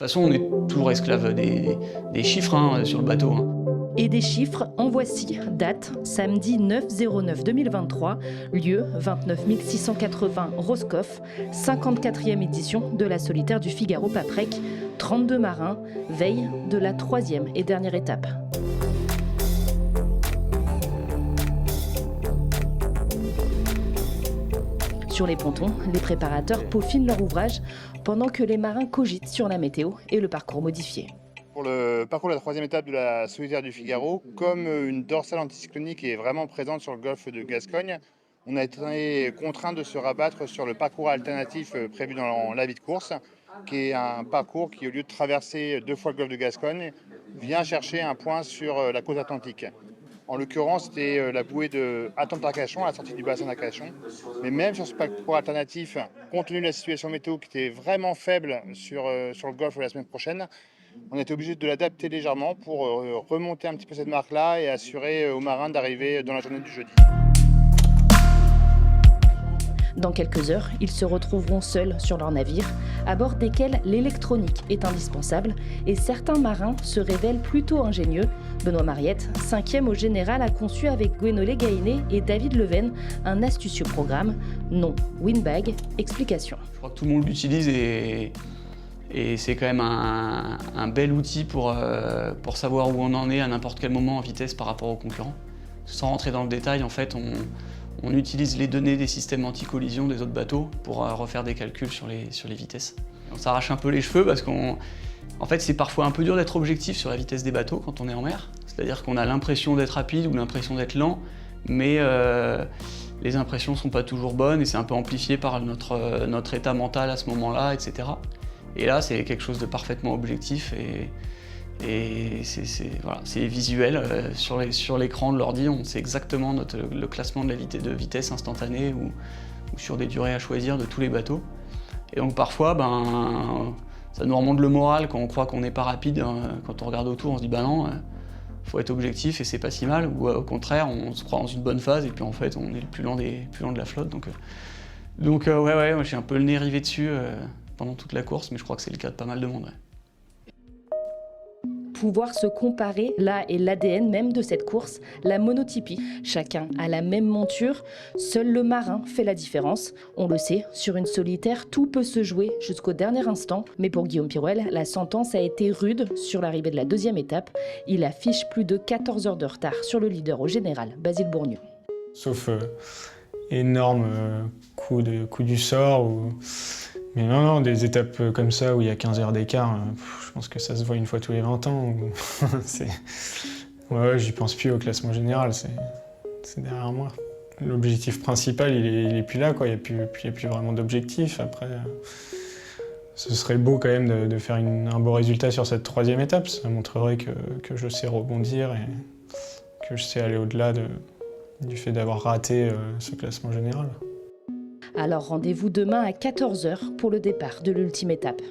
façon, on est toujours esclave des chiffres sur le bateau. Et des chiffres, en voici. Date, samedi 9/09/2023. Lieu, 29 680 Roscoff. 54e édition de la solitaire du Figaro-Paprec. 32 marins, veille de la 3e et dernière étape. Sur les pontons, les préparateurs peaufinent leur ouvrage pendant que les marins cogitent sur la météo et le parcours modifié. Pour le parcours de la 3e étape de la solitaire du Figaro, comme une dorsale anticyclonique est vraiment présente sur le golfe de Gascogne, on a été contraint de se rabattre sur le parcours alternatif prévu dans l'avis de course, qui est un parcours qui, au lieu de traverser 2 fois le golfe de Gascogne, vient chercher un point sur la côte atlantique. En l'occurrence, c'était la bouée de Attente-Arcachon, à la sortie du bassin d'Arcachon. Mais même sur ce parcours alternatif, compte tenu de la situation météo qui était vraiment faible sur le golfe la semaine prochaine, on était obligé de l'adapter légèrement pour remonter un petit peu cette marque-là et assurer aux marins d'arriver dans la journée du jeudi. Dans quelques heures, ils se retrouveront seuls sur leur navire, à bord desquels l'électronique est indispensable et certains marins se révèlent plutôt ingénieux. Benoît Mariette, 5e au général, a conçu avec Gwenolé Gainé et David Leven un astucieux programme. Nom, Winbag, explication. Je crois que tout le monde l'utilise et c'est quand même un bel outil pour savoir où on en est à n'importe quel moment en vitesse par rapport aux concurrents. Sans rentrer dans le détail, en fait, on utilise les données des systèmes anti-collision des autres bateaux pour refaire des calculs sur les vitesses. On s'arrache un peu les cheveux parce en fait, c'est parfois un peu dur d'être objectif sur la vitesse des bateaux quand on est en mer. C'est-à-dire qu'on a l'impression d'être rapide ou l'impression d'être lent, mais les impressions ne sont pas toujours bonnes et c'est un peu amplifié par notre état mental à ce moment-là, etc. Et là, c'est quelque chose de parfaitement objectif et c'est visuel. Sur l'écran de l'ordi, on sait exactement le classement de vitesse instantanée ou sur des durées à choisir de tous les bateaux. Et donc parfois, ça nous remonte le moral quand on croit qu'on n'est pas rapide. Quand on regarde autour, on se dit bah non, faut être objectif et c'est pas si mal. Ou au contraire, on se croit dans une bonne phase et puis en fait, on est le plus lent de la flotte. Donc ouais, moi j'ai un peu le nez rivé dessus pendant toute la course, mais je crois que c'est le cas de pas mal de monde. Ouais. Pouvoir se comparer, là est l'ADN même de cette course, la monotypie. Chacun a la même monture, seul le marin fait la différence. On le sait, sur une solitaire, tout peut se jouer jusqu'au dernier instant. Mais pour Guillaume Pirouel, la sentence a été rude sur l'arrivée de la 2e étape. Il affiche plus de 14 heures de retard sur le leader au général, Basile Bourgneau. Sauf énorme coup du sort. Mais non, des étapes comme ça où il y a 15 heures d'écart, je pense que ça se voit une fois tous les 20 ans. Ouais, j'y pense plus au classement général, c'est derrière moi. L'objectif principal, il est plus là, quoi. Il y a plus vraiment d'objectif. Après, ce serait beau quand même de faire un beau résultat sur cette 3e étape. Ça montrerait que je sais rebondir et que je sais aller au-delà du fait d'avoir raté ce classement général. Alors rendez-vous demain à 14 h pour le départ de l'ultime étape.